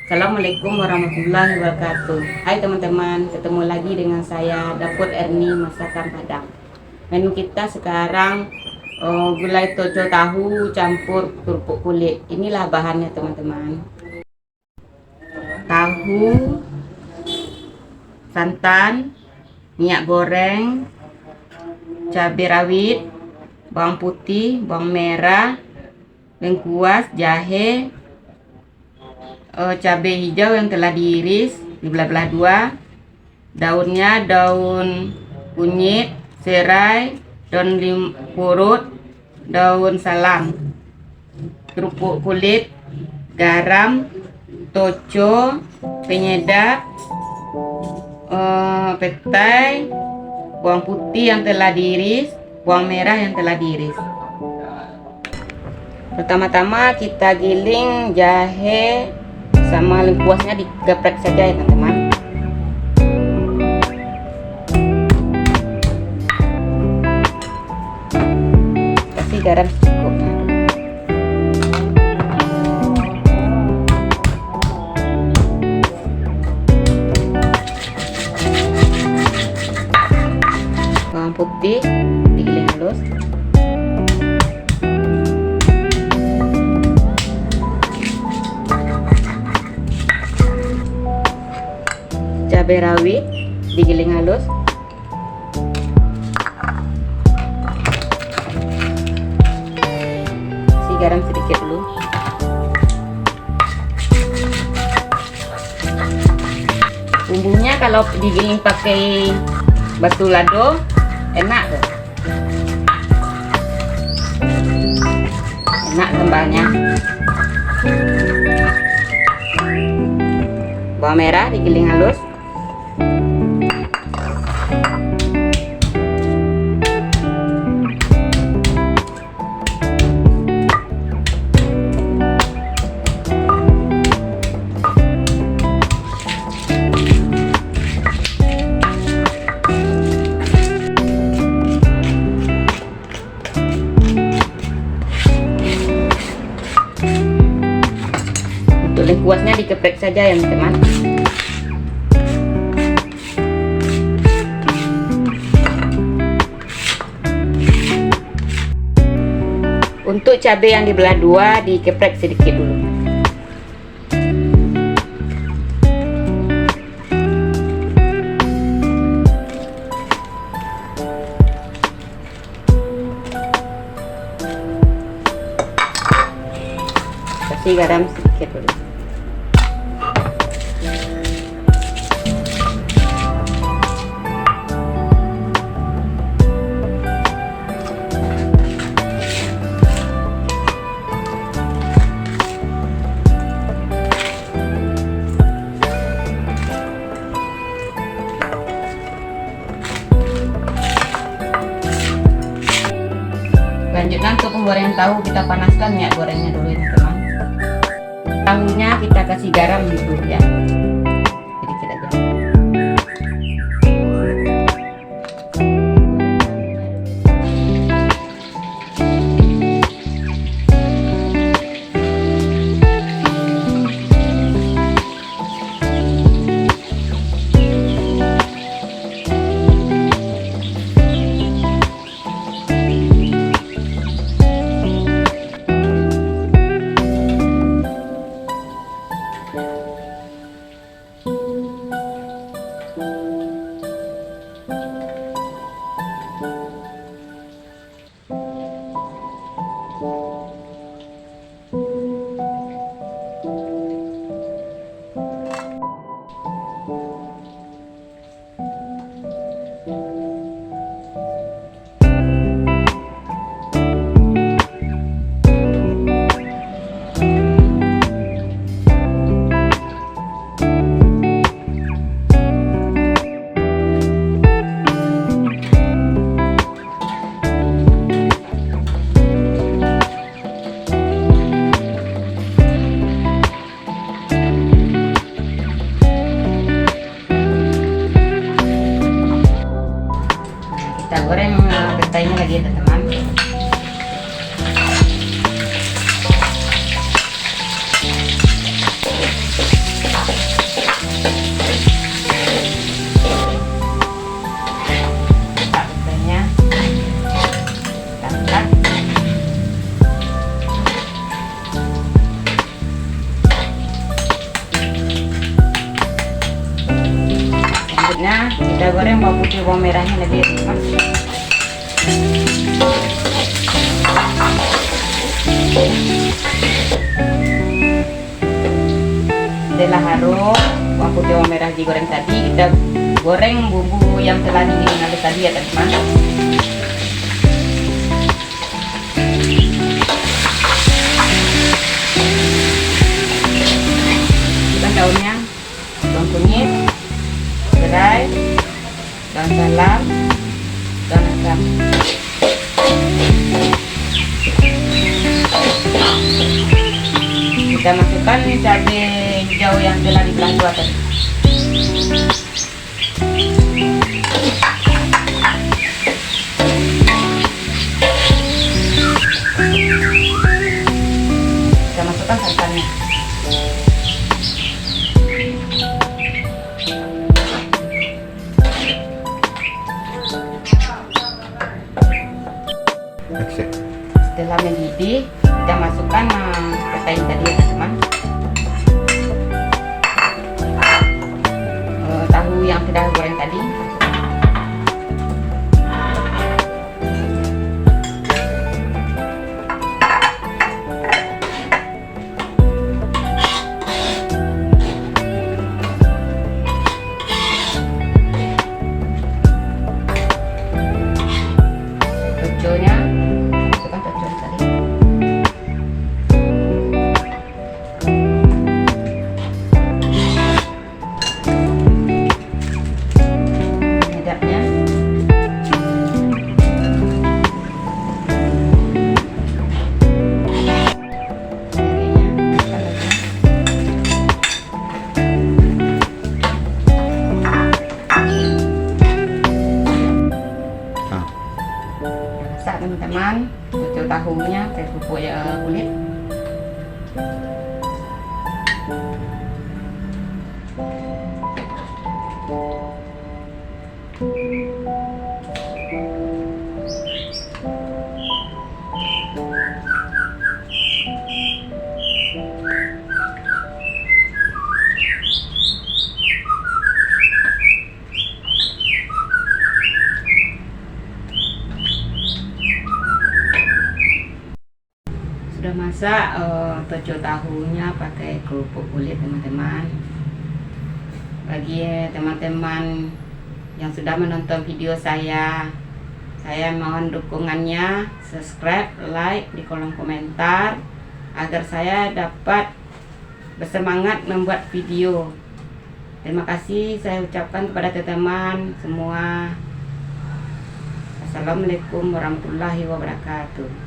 Assalamualaikum warahmatullahi wabarakatuh. Hai teman-teman, ketemu lagi dengan saya Dapur Erni Masakan Padang. Menu kita sekarang gulai toco tahu campur kerupuk kulit. Inilah bahannya teman-teman. Tahu, santan, minyak goreng, cabai rawit, bawang putih, bawang merah, lengkuas, jahe, cabai hijau yang telah diiris dibelah-belah dua, daunnya daun kunyit, serai, daun purut, daun salam, kerupuk kulit, garam, toco, penyedap, petai, bawang putih yang telah diiris, bawang merah yang telah diiris. Pertama-tama kita giling jahe sama lengkuasnya, digeprek saja ya teman-teman. Kasih garam secukupnya. Bawang putih digiling halus. Cabai rawit digiling halus. Kasih garam sedikit dulu. Bumbunya kalau digiling pakai batu lado enak tuh. Enak sambalnya. Bawang merah digiling halus. Untuk lengkuasnya dikeprek saja ya teman-teman. Untuk cabai yang dibelah dua dikeprek sedikit dulu. Kasih garam sedikit dulu. Lanjutkan untuk penggorengan tahu, kita panaskan minyak gorengnya dulu ya teman. Tahunya kita kasih garam dulu ya, sedikit aja. Kita goreng petainya lagi ya teman-teman. Kita goreng bawang putih bawang merahnya lebih enak. Setelah harum bawang putih bawang merah digoreng tadi, kita goreng bumbu yang telah digiling tadi ya teman-teman. Daunnya, daun kunyit, serai, daun salam, daun asam. Kita masukkan cabai hijau yang telah dibelah dua tadi. Kita masukkan santannya. Setelah mendidih, kita masukkan petai tadi ya teman-teman. Tahu yang sudah goreng tadi. Toconya. Teman-teman, cucuk tahunya ke kerupuk kulit. Sudah masak toco tahunya pakai kerupuk kulit teman-teman. Bagi teman-teman yang sudah menonton video saya mohon dukungannya, subscribe, like di kolom komentar agar saya dapat bersemangat membuat video. Terima kasih saya ucapkan kepada teman-teman semua. Assalamualaikum warahmatullahi wabarakatuh.